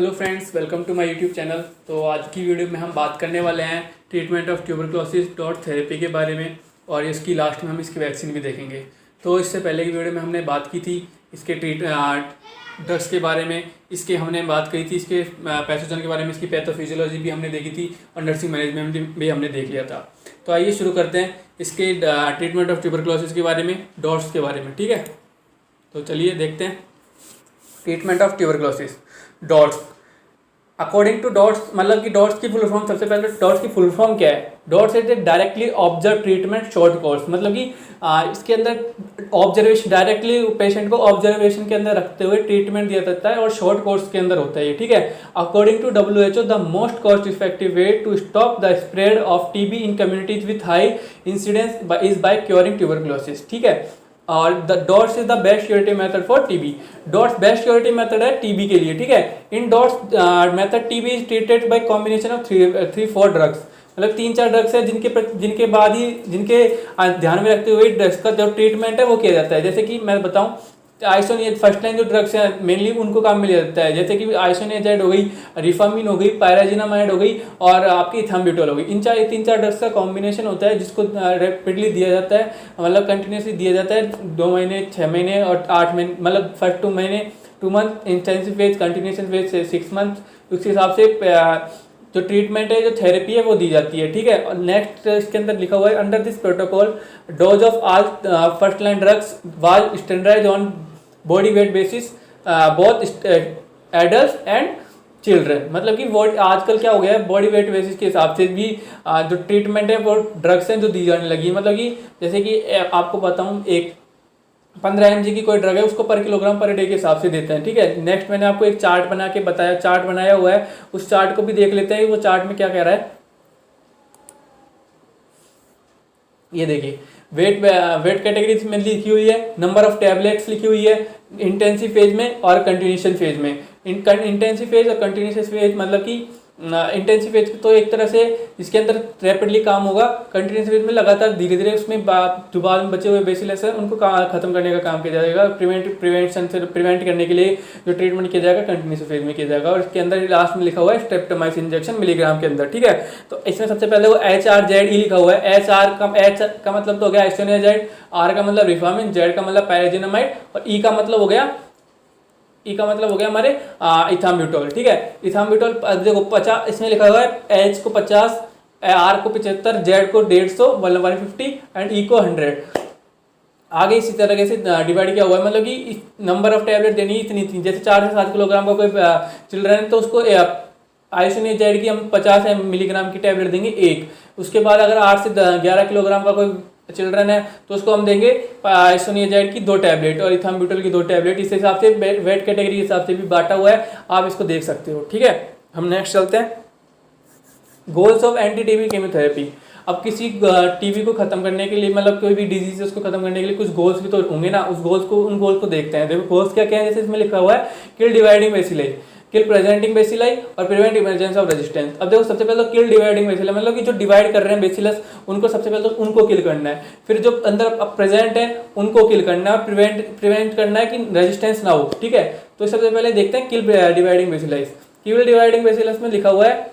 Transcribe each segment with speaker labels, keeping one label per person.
Speaker 1: Hello friends, welcome to my YouTube channel. तो आज की वीडियो में हम बात करने वाले हैं treatment of tuberculosis dot therapy के बारे में, और इसकी लास्ट में हम इसकी वैक्सीन भी देखेंगे। तो इससे पहले की वीडियो में हमने बात की थी इसके ड्रग्स के बारे में, इसके हमने बात करी थी इसके पैथोजन के बारे में, इसकी पैथोफिजियोलॉजी भी हमने देखी थी और नर्सिंग मैनेजमेंट भी हमने देख लिया था। तो आइए शुरू करते हैं इसके ट्रीटमेंट ऑफ ट्यूबरक्लोसिस के बारे में, डॉट्स के बारे में। ठीक है, तो चलिए देखते हैं treatment of tuberculosis dots. According to dots, मतलब कि डॉट्स की फुल फॉर्म, सबसे पहले डॉट्स की फुल फॉर्म क्या है? Dots is a directly observe treatment short course, मतलब कि इसके अंदर ऑब्जर्वेशन, डायरेक्टली पेशेंट को ऑब्जर्वेशन के अंदर रखते हुए ट्रीटमेंट दिया जाता है और शॉर्ट कोर्स के अंदर होता है ये। ठीक है, according to WHO the most cost effective way to stop the spread of TB in communities with high incidence is by curing tuberculosis. ठीक है, और the DOTS is the best curative method for TB. DOTS best curative method है TB के लिए। ठीक है, in DOTS method TB is treated by combination of 3-4 drugs, मतलब 3-4 drugs है जिनके बाद ही, जिनके ध्यान में रखते हुए ड्रग्स का जो ट्रीटमेंट है वो किया जाता है। जैसे कि मैं बताऊं, आइसोनियाज़िड फर्स्ट लाइन जो ड्रग्स हैं मेनली उनको काम मिल जाता है, जैसे कि आइसोनियाज़िड हो गई, रिफामिन हो गई, पायराजिनामाइड हो गई और आपकी इथाम्ब्यूटोल हो गई। इन 3-4 ड्रग्स का कॉम्बिनेशन होता है जिसको रैपिडली दिया जाता है, मतलब कंटिन्यूसली दिया जाता है 2 महीने, 6 महीने और 8 महीने, मतलब first 2 month intensive phase, continuation phase 6 month. उसके हिसाब से जो ट्रीटमेंट है, जो थेरेपी है वो दी जाती है। ठीक है, और नेक्स्ट इसके अंदर लिखा हुआ है, under this protocol dose of all first line drugs was standardised on body weight basis both adult and children. मतलब कि वो आजकल क्या हो गया है, बॉडी वेट बेसिस के हिसाब से भी जो ट्रीटमेंट है वो ड्रग्स हैं जो दी जाने लगी। मतलब कि जैसे कि आपको बताऊं, एक 15 mg की कोई ड्रग है उसको पर किलोग्राम पर डे के हिसाब से देते हैं। ठीक है, नेक्स्ट मैंने आपको एक चार्ट बना के बताया, चार्ट बनाया हुआ है, उस चार्ट को भी देख लेते हैं। वो चार्ट में क्या कह रहा है, ये देखिए, वेट कैटेगरीज में लिखी हुई है, नंबर ऑफ टैबलेट्स लिखी हुई है इंटेंसिव फेज में और कंटिन्यूशन फेज में। इंटेंसिव फेज और कंटिन्यूशन फेज, मतलब कि इंटेंसिव फेज तो एक तरह से इसके अंदर रैपिडली काम होगा, कंटिन्यूस फेज में लगातार धीरे धीरे उसमें जो बाद में बचे हुए बेसिलस है उनको खत्म करने का काम किया जाएगा। प्रिवेंशन से प्रिवेंट करने के लिए जो ट्रीटमेंट किया जाएगा कंटिन्यूस फेज में किया जाएगा। और इसके अंदर लास्ट में लिखा हुआ है स्ट्रेप्टोमाइसिन इंजेक्शन मिलीग्राम के अंदर। ठीक है, तो इसमें सबसे पहले वो HRZ लिखा हुआ है। H का मतलब तो हो गया आइसोनियाज़िड, R का मतलब रिफामिन, Z का मतलब पायराजिनामाइड और E का मतलब हो गया हमारे इथाम्ब्यूटोल। ठीक है, इथाम्ब्यूटोल देखो 50, इसमें लिखा हुआ है H को 50, R को 75, Z को 150, 150 एंड E को 100। आगे इसी तरीके से डिवाइड किया हुआ है, मतलब कि नंबर ऑफ टैबलेट देनी इतनी थी। जैसे 4 से 7 किलोग्राम का कोई चिल्ड्रन है तो उसको आइसोनियाज़िड की हम 50 मिलीग्राम की टैबलेट देंगे एक। उसके बाद अगर 8 से 11 किलोग्राम का कोई चिल्ड्रन है तो उसको हम देंगे आइसोनियाज़िड की 2 टैबलेट और इथाम्ब्यूटोल की 2 टैबलेट। इस हिसाब से वेट कैटेगरी के हिसाब से भी बांटा हुआ है, आप इसको देख सकते हो। ठीक है, हम नेक्स्ट चलते हैं, goals of anti TB chemotherapy. अब किसी टीबी को खत्म करने के लिए, मतलब कोई भी डिजीज है उसको खत्म करने के लिए कुछ गोल्स भी तो होंगे ना, उन गोल्स को देखते हैं। देखो गोल्स क्या क्या है, जैसे इसमें लिखा हुआ है किल डिवाइडिंग बेसिलाई, किल प्रेजेंटिंग बेसिलाई और प्रिवेंट इमरजेंस ऑफ रेजिस्टेंस। अब देखो सबसे पहले तो किल डिवाइडिंग बेसिलाई, मतलब कि जो डिवाइड कर रहे हैं बेसिलस उनको सबसे पहले तो उनको किल करना है। फिर जो अंदर प्रेजेंट है उनको किल करना है और प्रिवेंट करना है कि रेजिस्टेंस ना हो। ठीक है, तो सबसे पहले देखते हैं किल डिवाइडिंग बेसिलाई। किल डिवाइडिंग बेसिलस में लिखा हुआ है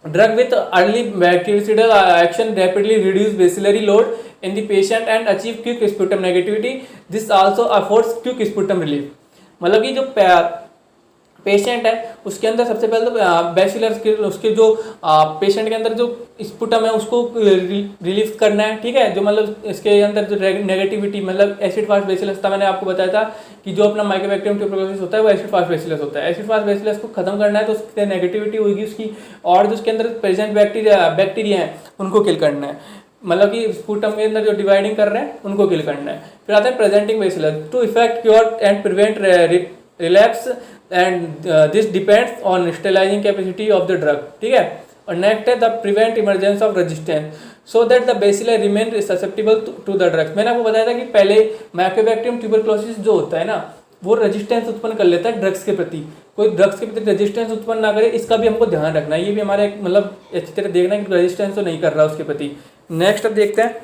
Speaker 1: drug with early bactericidal action rapidly reduce bacillary load in the patient and achieve quick sputum negativity. This also affords quick sputum relief। मतलब कि जो पेशेंट है उसके अंदर सबसे पहले तो बैसिलर्स के, उसके जो पेशेंट के अंदर जो स्पुटम है उसको रिलीफ करना है। ठीक है, जो मतलब इसके अंदर जो नेगेटिविटी, मतलब एसिड फास्ट बैसिलस था, मैंने आपको बताया था कि जो अपना माइकोबैक्टीरियम ट्यूबरकुलोसिस होता है वो एसिड फास्ट बैसिलस होता है। एसिड फास्ट बैसिलस को खत्म करना है तो उसकी नेगेटिविटी होगी उसकी, और जो उसके अंदर प्रेजेंट बैक्टीरिया हैं उनको किल करना है, मतलब कि स्पुटम के अंदर जो डिवाइडिंग कर रहे हैं उनको किल करना है। फिर आता है presenting bacillus to effect cure and prevent relapse and this depends on sterilizing capacity of the drug. ठीक है, और नेक्स्ट है the prevent emergence of resistance so that the bacilli remain susceptible to the drugs. मैंने आपको बताया था कि पहले माइकोबैक्टीरियम ट्यूबरकुलोसिस जो होता है ना वो रेजिस्टेंस उत्पन्न कर लेता है ड्रग्स के प्रति, कोई ड्रग्स के प्रति रेजिस्टेंस उत्पन्न ना करे, इसका भी हमको ध्यान रखना है। ये भी हमारे मतलब अच्छी तरह देखना है कि रेजिस्टेंस तो नहीं कर रहा उसके प्रति। नेक्स्ट अब देखते हैं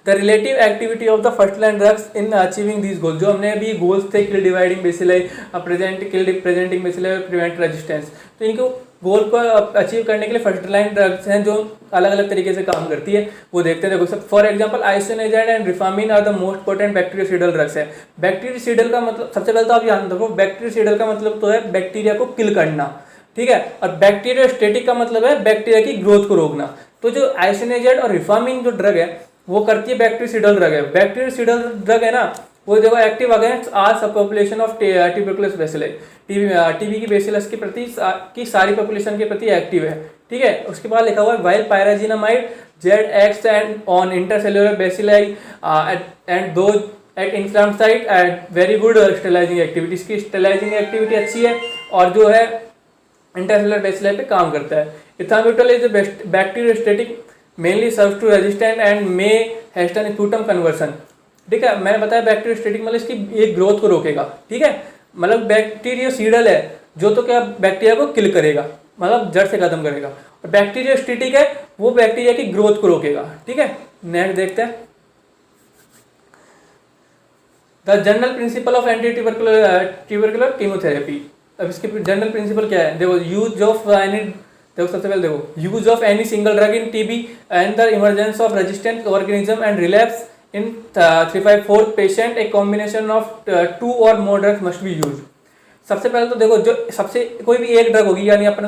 Speaker 1: the relative activity of the first line drugs in achieving these goal, जो हमने अभी गोल्स थे, kill dividing bacilli, presenting bacilli, prevent resistance, तो इनको गोल को अचीव करने के लिए फर्स्ट लाइन ड्रग्स हैं जो अलग अलग तरीके से काम करती है, वो देखते हैं। देखो for example isoniazid and rifampin are the most potent bactericidal drugs है। बैक्टीरियोसिडल का मतलब, सबसे पहले तो आप याद रखो, बैक्टीरियोसिडल का मतलब तो है बैक्टीरिया को किल करना, ठीक है, और बैक्टीरियोस्टेटिक का मतलब है बैक्टीरिया की ग्रोथ को रोकना। तो जो आइसोनेजेड और रिफामिन जो ड्रग है वो करती है बैक्टीरियोसिडल ड्रग है। बैक्टीरियोसिडल ड्रग है ना, वो देखो active against all subpopulation of tuberculosis bacilli, TB की बेसिलस के प्रति की सारी पॉपुलेशन के प्रति एक्टिव है, ठीक है। उसके बाद लिखा हुआ है while pyrazinamide Z X and on intracellular bacilli and do at inflamed site at very good sterilizing activity, इसकी स्टेलाइजिंग एक्टिविटी अच्छी है और जो है इंटरसेल्युलर बेसिलाई पे काम करता है। Ethambutol is bacteriostatic mainly serves to resistant and may hasten sputum conversion, ठीक है। मैंने बताया बैक्टीरियोस्टेटिक मतलब इसकी एक ग्रोथ को रोकेगा, ठीक है, मतलब बैक्टीरियोसीडल है जो तो क्या बैक्टीरिया को किल करेगा, मतलब जड़ से खत्म करेगा, और बैक्टीरियोस्टेटिक है वो बैक्टीरिया की ग्रोथ को रोकेगा, ठीक है। नेक्स्ट देखते हैं the general principle of anti tubercular chemotherapy. अब इसके जनरल प्रिंसिपल क्या है, देखो यूज ऑफ एनी, देखो सबसे पहले देखो use of any single drug in TB and the emergence of resistant organism and relapse in 3/4 patient a combination of 2 or more drugs must be used। सबसे पहले तो देखो जो सबसे कोई भी एक ड्रग होगी, यानी अपन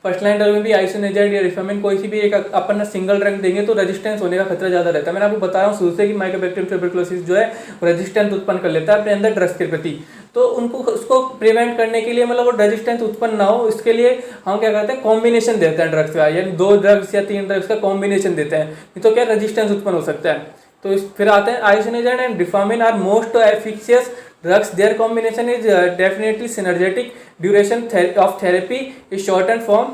Speaker 1: फर्स्ट लाइन ड्रग में भी आइसोनेजेड या रिफामिन कोई सी भी एक अपन सिंगल ड्रग देंगे तो रेजिस्टेंस होने का खतरा ज़्यादा रहता है। मैंने आपको बता रहा हूँ शुरू से कि माइकोबैक्टीरियम ट्यूबरकुलोसिस जो है रेजिस्टेंस उत्पन्न कर लेता है अपने अंदर ड्रग्स के प्रति, तो उनको उसको प्रिवेंट करने के लिए, मतलब वो रेजिस्टेंस उत्पन्न ना हो इसके लिए हम क्या करते हैं, कॉम्बिनेशन देते हैं ड्रग्स का, यानी 2 ड्रग्स या 3 ड्रग्स का कॉम्बिनेशन देते हैं, नहीं तो क्या रेजिस्टेंस उत्पन्न हो सकता है। तो फिर आते हैं isoniazid and rifampin are most efficacious drugs, their combination is definitely synergistic, duration of therapy is shorten from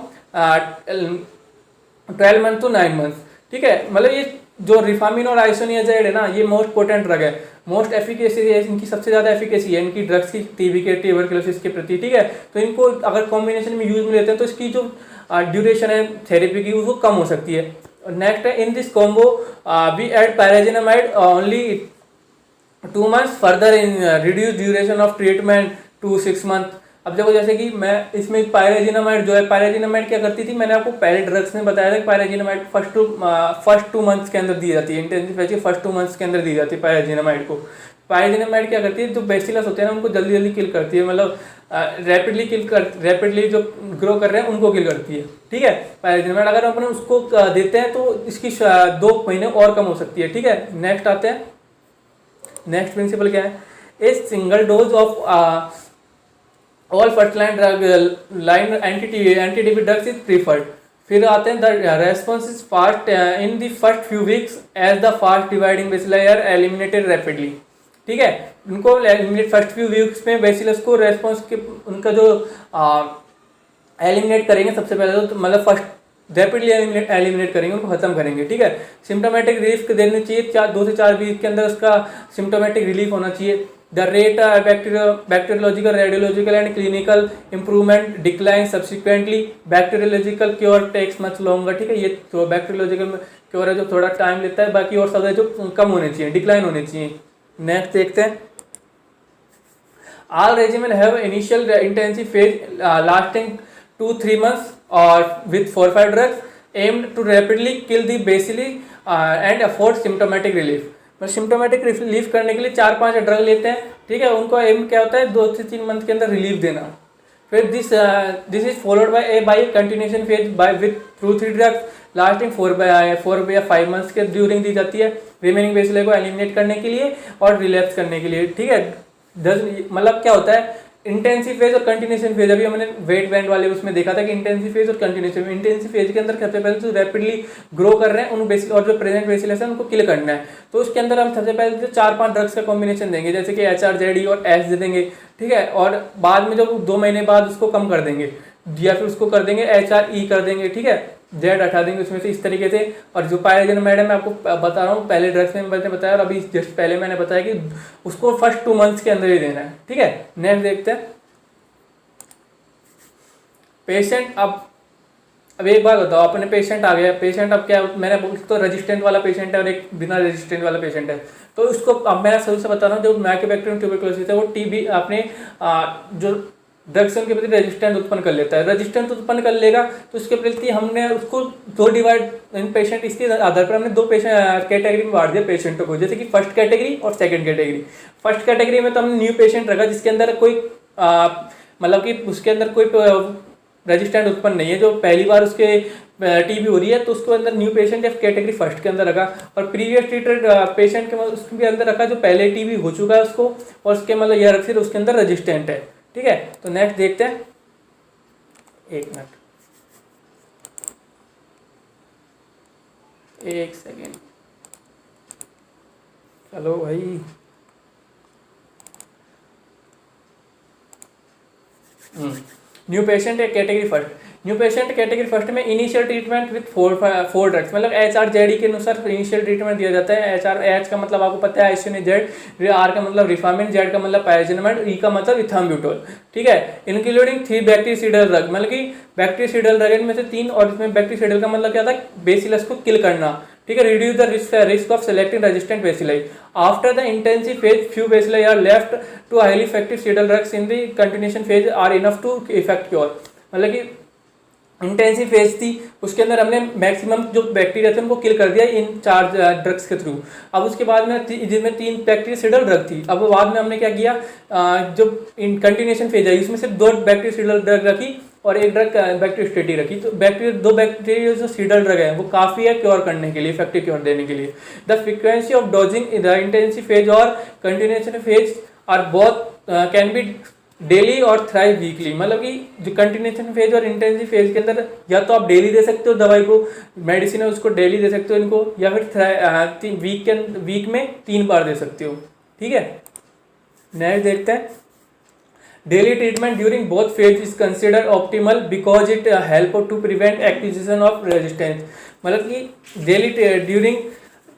Speaker 1: 12 month to 9 month, ठीक है। मतलब ये जो रिफामिन और आइसोनेजेड है ना, ये मोस्ट पोटेंट ड्रग है, मोस्ट एफिकेसी है, इनकी सबसे ज़्यादा एफिकेसी है इनकी ड्रग्स की टीबी के ट्यूबरकुलोसिस के प्रति, ठीक है। तो इनको अगर कॉम्बिनेशन में यूज में लेते हैं तो इसकी जो ड्यूरेशन है थेरेपी की वो कम हो सकती है। नेक्स्ट है in this combo we add pyrazinamide only 2 months, further in reduce duration of treatment to 6 month। अब देखो जैसे कि मैं इसमें पायराजिनामाइड जो है, पायराजिनामाइड क्या करती थी, मैंने आपको पहले ड्रग्स में बताया था कि पायराजिनामाइड फर्स्ट 2 months के अंदर दी जाती है, इंटेंसिव फेज के फर्स्ट 2 months के अंदर दी जाती है पायराजिनामाइड को। पायराजिनामाइड क्या करती है, जो बेसिलस होते हैं ना उनको जल्दी जल्दी किल करती है, मतलब रैपिडली जो ग्रो कर रहे हैं उनको किल करती है, ठीक है पायराजिनामाइड। अगर अपन उसको देते हैं तो इसकी 2 महीने और कम हो सकती है, ठीक है। नेक्स्ट आते हैं, नेक्स्ट प्रिंसिपल क्या है, a single dose of all first line anti TB drugs is preferred. फिर आते हैं the response is fast in the first few weeks as the fast dividing bacilli are eliminated rapidly, ठीक है। उनको eliminate first few weeks में bacillus को response के उनका जो एलिमिनेट करेंगे सबसे पहले तो मतलब फर्स्ट रैपिडली एलिमिनेट करेंगे, उनको खत्म करेंगे, ठीक है। सिम्टोमेटिक रिलीफ देने चाहिए 2 से 4 वीक के अंदर उसका सिम्टोमेटिक रिलीफ होना चाहिए। The rate bacteriological, radiological and clinical improvement decline subsequently, bacteriological cure takes much longer, ठीक है। ये तो बैक्टीरियोलॉजिकल क्योर है जो थोड़ा टाइम लेता है, बाकी और सब है जो कम होने चाहिए, डिक्लाइन होने चाहिए। नेक्स्ट देखते हैं, all regimen have initial intensive phase lasting 2-3 months or with 4-5 drugs aimed to rapidly kill the bacilli and afford symptomatic relief। मतलब सिम्टोमेटिक रिलीफ करने के लिए 4-5 ड्रग लेते हैं, ठीक है। उनको एम क्या होता है 2 से 3 मंथ के अंदर रिलीफ देना। फिर this is followed by continuation phase by with 2-3 drugs lasting 4 या 5 मंथ्स के ड्यूरिंग दी जाती है रिमेनिंग बेसिलाई को एलिमिनेट करने के लिए और रिलैप्स करने के लिए, ठीक है। मतलब क्या होता है इंटेंसिव फेज और कंटिन्यूएशन फेज। अभी हमने वेट बैंड वाले उसमें देखा था कि इंटेंसिव फेज और कंटिन्यूएशन, इंटेंसिव फेज के अंदर सबसे पहले तो रैपिडली ग्रो कर रहे हैं उन बेसिल और जो प्रेजेंट बेसिलस है उनको किल करना है, तो उसके अंदर हम सबसे पहले तो 4-5 ड्रग्स का कॉम्बिनेशन देंगे, जैसे कि HRZE और S दे देंगे, ठीक है। और बाद में जब 2 महीने बाद उसको कम कर देंगे या फिर उसको कर देंगे HRE कर देंगे, ठीक है, जेड हटा देंगे उसमें से, इस तरीके से। और जो पायराजिनामाइड मैं आपको बता रहा हूँ पहले ड्रग्स में मैंने बताया और अभी जस्ट पहले मैंने बताया कि उसको फर्स्ट 2 मंथ्स के अंदर ही देना है, ठीक है। नेक्स्ट देखते हैं पेशेंट। अब अब एक बात बताओ, अपने पेशेंट आ गया, पेशेंट अब क्या, मैंने तो रेजिस्टेंट वाला पेशेंट है और एक बिना रेजिस्टेंट वाला पेशेंट है, तो उसको अब मैं शुरू से बता रहा हूँ, जो माइकोबैक्टीरियम ट्यूबरकुलोसिस है वो टीबी अपने जो ड्रग्स के प्रति रेजिस्टेंस उत्पन्न कर लेता है, रेजिस्टेंस उत्पन्न कर लेगा तो उसके प्रति हमने उसको दो डिवाइड इन पेशेंट, इसके आधार पर हमने दो पेशेंट कैटेगरी में बांट दिया पेशेंटों को, जैसे कि फर्स्ट कैटेगरी और सेकंड कैटेगरी। फर्स्ट कैटेगरी में तो हमने न्यू पेशेंट रखा जिसके अंदर कोई मतलब कि उसके अंदर कोई रेजिस्टेंट उत्पन्न नहीं है, जो पहली बार उसके टीबी हो रही है, तो उसके अंदर न्यू पेशेंट या कैटेगरी फर्स्ट के अंदर रखा, और प्रीवियस ट्रीटेड पेशेंट के उसके अंदर रखा जो पहले टीबी हो चुका है उसको, और उसके मतलब यह फिर उसके अंदर रेजिस्टेंट है। ठीक है, तो नेक्स्ट देखते हैं, एक मिनट, एक सेकेंड, चलो भाई। न्यू पेशेंट है category first, new patient category first में initial treatment with four drugs, मतलब HRZD के अनुसार इनिशियल ट्रीटमेंट दिया जाता है। H का मतलब आपको पता है आइसोनिजेड, R का मतलब रिफामिन, Z का मतलब पायरेजिनामाइड, E का मतलब इथाम्ब्यूटोल। ठीक है, इंक्लूडिंग 3 बैक्टीरियाइडल ड्रग, मतलब कि बैक्टीरियाइडल ड्रग में से 3, और इसमें बैक्टीरियाइडल का मतलब क्या था, बेसिलस को किल करना। ठीक है, reduce the risk of selecting resistant bacilli. After the intensive phase few bacilli are left to highly effective cidal drugs in the continuation phase are enough to effect cure, मतलब कि इंटेंसिव फेज थी उसके अंदर हमने maximum जो bacteria थे उनको किल कर दिया इन 4 ड्रग्स के थ्रू। अब उसके बाद में जिसमें 3 बैक्टीरियाइडल ड्रग थी, अब बाद में हमने क्या किया, जो इन कंटिन्यूएशन फेज है उसमें सिर्फ 2 बैक्टीरियाइडल ड्रग रखी और एक ड्रग बैक्टीरियोस्टेटी रखी। तो दो बैक्टीरिया जो सीडल ड्रग है वो काफ़ी है क्योर करने के लिए, इफेक्टिव क्योर देने के लिए। The frequency of dosing in the intensive phase और continuation phase are both can be daily और थ्राइव वीकली, मतलब कि जो कंटिन्यूएशन फेज और इंटेंसिव फेज के अंदर या तो आप डेली दे सकते हो दवाई को, मेडिसिन है उसको डेली दे सकते हो इनको, या फिर वीक में 3 बार दे सकते हो। ठीक है, नेक्स्ट देखते हैं, daily treatment during both phase is consider optimal because it help to prevent acquisition of resistance, मतलब कि डेली ड्यूरिंग,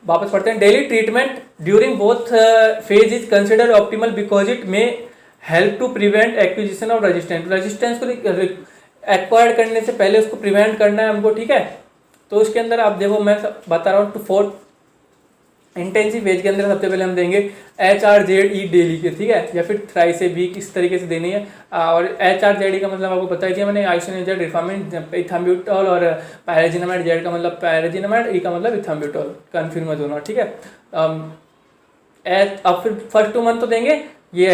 Speaker 1: वापस पढ़ते हैं, daily treatment during both phase is consider optimal because it में help to prevent acquisition of resistance, resistance को acquired करने से पहले उसको प्रिवेंट करना है हमको। ठीक है, तो उसके अंदर आप देखो मैं बता रहा हूँ, टू 4 इंटेंसिव फेज के अंदर सबसे पहले हम देंगे HRZE डेली के, ठीक है, या फिर थ्राइस से वीक, इस तरीके से देनी है। और HRZE का मतलब आपको पता है कि मैंने आइसोनिजेड, रिफामिन, इथाम्ब्यूटोल, और पायरेजिनामाइड, Z का मतलब पायरेजिनामाइड, E का मतलब इथाम्ब्यूटोल, कन्फ्यूज मत होना। ठीक है, अब फिर फर्स्ट 2 मंथ तो देंगे ये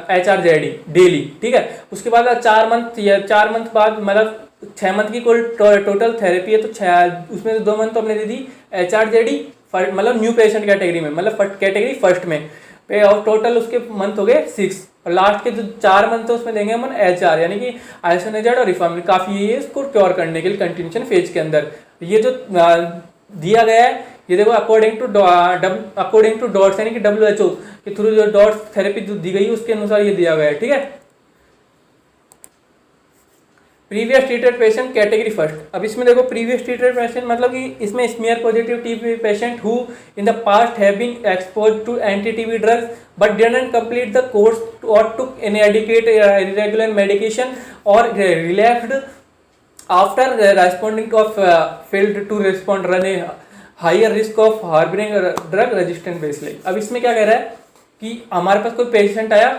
Speaker 1: HRZE डेली। ठीक है, उसके बाद 4 मंथ या 4 मंथ बाद, मतलब 6 मंथ की कुल टोटल थेरेपी है, तो 6 उसमें से 2 मंथ तो हमने दे दी HRZE, मतलब न्यू पेशेंट कैटेगरी में, मतलब कैटेगरी फर्स्ट में, और टोटल उसके मंथ हो गए 6, और लास्ट के जो 4 मंथ है उसमें देंगे हम HR, यानी कि आइसोनिजेड और रिफामिन, काफ़ी है इसको क्योर करने के लिए कंटिन्यूएशन फेज के अंदर। ये जो दिया गया है ये देखो, अकॉर्डिंग टू डॉट्स, यानी कि WHO के थ्रू जो डॉट्स थेरेपी जो दी गई है उसके अनुसार ये दिया गया है। ठीक है, previous treated patient category first. अब इसमें देखो प्रीवियस ट्रीटेड पेशेंट मतलब कि इसमें smear positive TB patient who in the past have been exposed to anti TB drugs but didn't complete the course और टुक इनएडिक्वेट इरेगुलर मेडिकेशन और relapsed after responding of failed to respond run a higher risk of harbouring drug resistant bacilli. अब इसमें क्या कह रहा है कि हमारे पास कोई पेशेंट आया,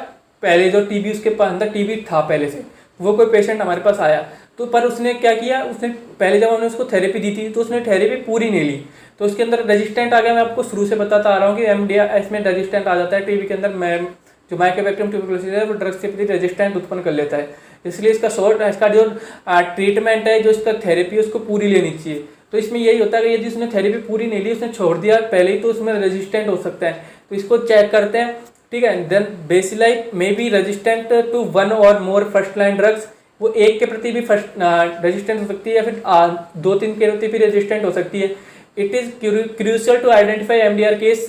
Speaker 1: पहले जो टीबी उसके पास अंदर टीबी था पहले से, वो कोई पेशेंट हमारे पास आया, तो पर उसने क्या किया, उसने पहले जब हमने उसको थेरेपी दी थी तो उसने थेरेपी पूरी नहीं ली, तो उसके अंदर रेजिस्टेंट आ गया। मैं आपको शुरू से बताता आ रहा हूँ कि MDR इसमें रेजिस्टेंट आ जाता है टीबी के अंदर, जो माइकोबैक्टीरियम ट्यूबरकुलोसिस है वो ड्रग्स के प्रति रेजिस्टेंट उत्पन्न कर लेता है, इसलिए इसका जो ट्रीटमेंट है, जो इसका थेरेपी है उसको पूरी लेनी चाहिए। तो इसमें यही होता है कि यदि उसने थेरेपी पूरी नहीं ली, उसने छोड़ दिया पहले ही, तो उसमें रेजिस्टेंट हो सकता है, तो इसको चेक करते हैं। ठीक है, then bacilli may be resistant to 1 और मोर फर्स्ट लाइन ड्रग्स, वो एक के प्रति भी फर्स्ट रेजिस्टेंट हो सकती है, या फिर 2-3 के प्रति भी रेजिस्टेंट हो सकती है। It is crucial to identify MDR case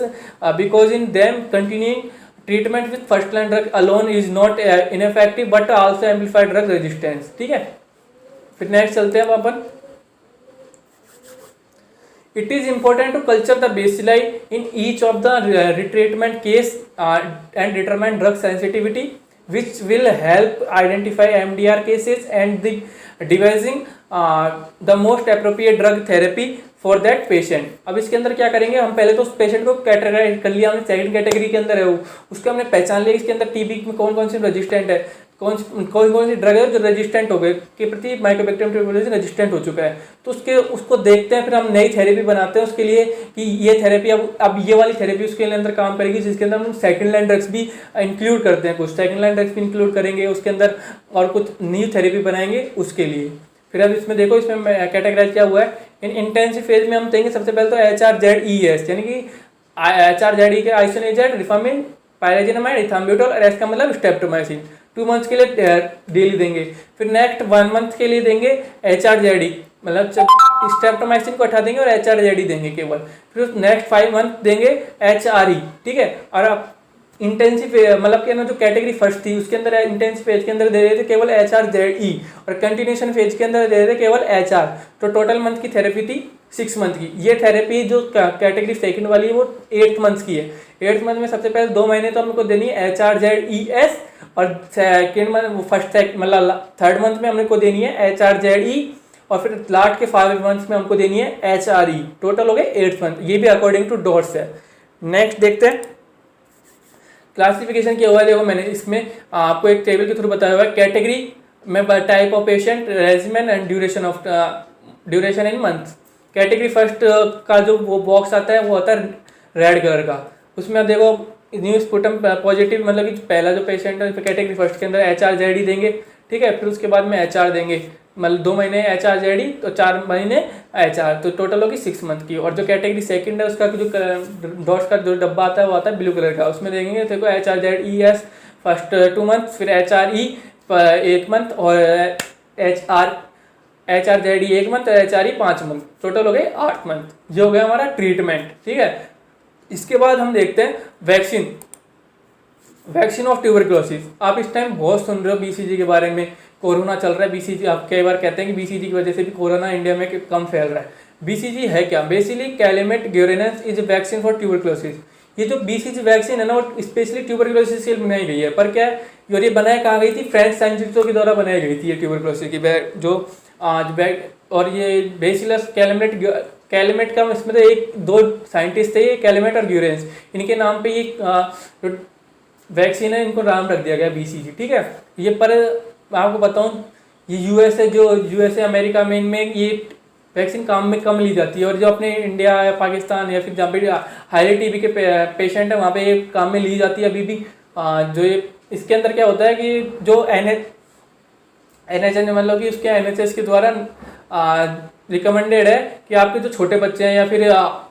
Speaker 1: because in them continuing treatment with first line drug alone is not ineffective but also amplify drug resistance. ठीक है, फिर नेक्स्ट चलते हैं अपन। It is important to culture the bacilli in each of the retreatment case and determine drug sensitivity, which will help identify MDR cases and the devising the most appropriate drug therapy for that patient. अब इसके अंदर क्या करेंगे, हम पहले तो उस patient को कैटेगराइज कर लिया हमने, सेकंड कैटेगरी के अंदर है वो, उसको हमने पहचान लिया इसके अंदर टीबी में कौन कौन सी रेजिस्टेंट है, कौन सी ड्रग है जो रेजिस्टेंट हो गए के प्रति माइकोबैक्टीरियम ट्यूबरकुलोसिस रेजिस्टेंट हो चुका है। तो उसको देखते हैं, फिर हम नई थेरेपी बनाते हैं उसके लिए कि ये थेरेपी अब ये वाली थेरेपी उसके अंदर काम करेगी, जिसके अंदर हम सेकंड लाइन ड्रग्स भी इंक्लूड करते हैं, कुछ सेकंड लाइन ड्रग्स भी इंक्लूड करेंगे उसके अंदर, और कुछ न्यू थेरेपी बनाएंगे उसके लिए। फिर अब इसमें देखो, इसमें कैटेगराइज क्या हुआ है, इन इंटेंसिव फेज में हम देंगे सबसे पहले तो HRZES, यानी कि HRZE के आइसोनिazid, रिफामिन, पायराजिनामाइड, इथाम्ब्यूटोल, और एस का मतलब स्ट्रेप्टोमाइसिन 2 मंथ्स के लिए डेली देंगे। फिर नेक्स्ट 1 मंथ के लिए देंगे HRZE, मतलब स्ट्रेप्टोमाइसिन को हटा देंगे और HRZE देंगे केवल। फिर नेक्स्ट 5 मंथ देंगे HRE, ठीक है। और अब इंटेंसिव मतलब कि ना जो कैटेगरी फर्स्ट थी उसके अंदर इंटेंसिव फेज के अंदर दे रहे थे केवल HRZE, और कंटिन्यूएशन फेज के अंदर दे रहे थे केवल HR। तो टोटल मंथ की थेरेपी थी 6 मंथ की। ये थेरेपी जो कैटेगरी सेकंड वाली है वो 8 मंथ्स की है। 8 मंथ में सबसे पहले 2 महीने तो हमको देनी है HRZES, और सेकेंड मंथ फर्स्ट मतलब थर्ड मंथ में हमको देनी है HRZE, और फिर लास्ट के 5 मंथ्स में हमको देनी है HRE। टोटल हो गए 8 मंथ, ये भी अकॉर्डिंग टू डॉट्स है। नेक्स्ट देखते हैं क्लासिफिकेशन क्या हुआ है। देखो मैंने इसमें आपको एक टेबल के थ्रू बताया हुआ है, कैटेगरी में type of patient, regimen and duration in month. Category first का जो वो बॉक्स आता है वो होता है रेड कलर का, उसमें देखो न्यू स्पुटम पॉजिटिव, मतलब कि पहला जो पेशेंट है कैटेगरी फर्स्ट के अंदर HRZE देंगे, ठीक है। फिर उसके बाद में HR देंगे, मतलब 2 महीने HRZE तो 4 महीने HR, तो टोटल होगी 6 मंथ की। और जो कैटेगरी सेकंड है उसका जो डॉट्स का जो डब्बा आता है वो आता है ब्लू कलर का, उसमें देंगे देखो HRZES फर्स्ट 2 मंथ, फिर HRE 1 मंथ, और HRZE 1 मंथ, और HRE 5 मंथ, टोटल हो गए 8 मंथ। ये हो गया हमारा ट्रीटमेंट, ठीक है। इसके बाद हम देखते हैं वैक्सीन ऑफ ट्यूबरकुलोसिस। आप इस टाइम बहुत सुन रहे हो BCG के बारे में, कोरोना चल रहा है BCG, आप कई बार कहते हैं कि BCG की वजह से भी कोरोना इंडिया में कम फैल रहा है। BCG है क्या? Basically Calmette Guerin is vaccine for tuberculosis. ये जो BCG वैक्सीन है ना वो स्पेशली ट्यूबरकुलोसिस के लिए बनाई गई है। पर क्या है, और ये बनाई कहाँ गई थी? फ्रेंच साइंटिस्टों के द्वारा बनाई गई थी ये ट्यूबरकुलोसिस की जो और ये बेसिलस कैलमेट का इसमें तो 1-2 साइंटिस्ट थे, ये कैलमेट और ग्यूरेंस, इनके नाम पे ये वैक्सीन है, इनको नाम रख दिया गया BCG, ठीक है। ये पर आपको बताऊं, ये यूएसए अमेरिका में इनमें ये वैक्सीन काम में कम ली जाती है, और जो अपने इंडिया या पाकिस्तान या फिर जहाँ पे हाईली टीबी के पेशेंट है वहाँ पे ये काम में ली जाती है अभी भी। जो ये इसके अंदर क्या होता है कि जो NHS मतलब कि उसके NHS के द्वारा रिकमेंडेड है कि आपके जो छोटे बच्चे हैं या फिर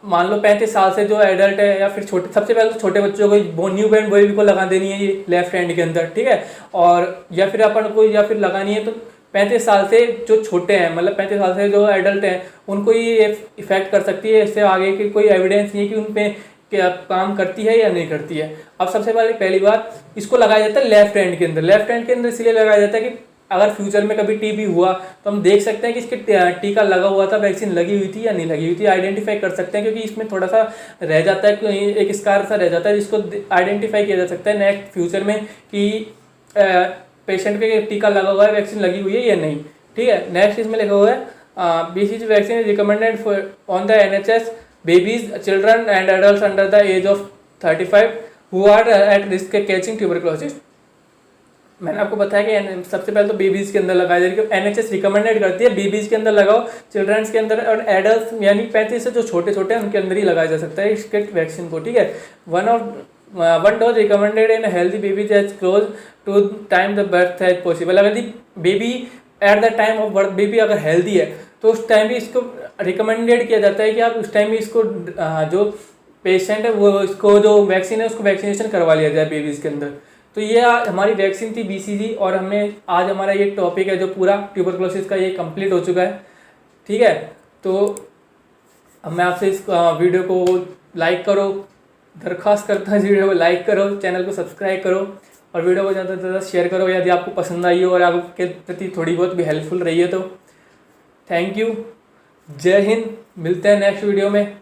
Speaker 1: मान लो 35 साल से जो एडल्ट है, या फिर सबसे पहले तो छोटे बच्चों को न्यू बॉर्न बेबी को लगानी देनी है ये लेफ्ट हैंड के अंदर, ठीक है। और या फिर अपन को या फिर लगानी है तो 35 साल से जो छोटे हैं, मतलब 35 साल से जो एडल्ट हैं उनको ये इफेक्ट कर सकती है। इससे आगे की कोई एविडेंस नहीं है कि उन पर क्या काम करती है या नहीं करती है। अब सबसे पहली बात, इसको लगाया जाता है लेफ्ट हैंड के अंदर। लेफ्ट हैंड के अंदर इसलिए लगाया जाता है कि अगर फ्यूचर में कभी टीबी हुआ तो हम देख सकते हैं कि इसके टीका लगा हुआ था, वैक्सीन लगी हुई थी या नहीं लगी हुई थी, आइडेंटिफाई कर सकते हैं। क्योंकि इसमें थोड़ा सा रह जाता है, एक स्कार सा रह जाता है जिसको आइडेंटिफाई किया जा सकता है नेक्स्ट फ्यूचर में कि पेशेंट के टीका लगा हुआ है, वैक्सीन लगी हुई है या नहीं, ठीक है। नेक्स्ट इसमें लिखा हुआ है BCG vaccine is recommended for on the NHS babies, children and adult under the age of 35 who are at risk catching tuberculosis. मैंने आपको बताया कि सबसे पहले तो बेबीज के अंदर लगाया जाए, NHS रिकमेंडेड करती है बेबीज के अंदर लगाओ, चिल्ड्रंस के अंदर, और एडल्ट यानी 35 से जो छोटे छोटे हैं उनके अंदर ही लगाया जा सकता है इसके वैक्सीन को, ठीक है। One dose recommended in healthy babies as close to time the birth as possible. अगर baby at the time of birth baby अगर हेल्दी है तो उस टाइम भी इसको रिकमेंडेड किया जाता है कि आप उस टाइम भी इसको जो पेशेंट है वो इसको जो वैक्सीन है उसको वैक्सीनेशन करवा लिया जाए बेबीज के अंदर। तो ये हमारी वैक्सीन थी BCG, और हमने आज हमारा ये टॉपिक है जो पूरा ट्यूबरकुलोसिस का ये कंप्लीट हो चुका है, ठीक है। तो अब मैं आपसे इस वीडियो को लाइक करो, दरख्वास्त करता हूँ, वीडियो को लाइक करो, चैनल को सब्सक्राइब करो, और वीडियो को ज़्यादा से ज़्यादा शेयर करो यदि आपको पसंद आई हो और आपके प्रति थोड़ी बहुत भी हेल्पफुल रही है तो। थैंक यू, जय हिंद, मिलते हैं नेक्स्ट वीडियो में।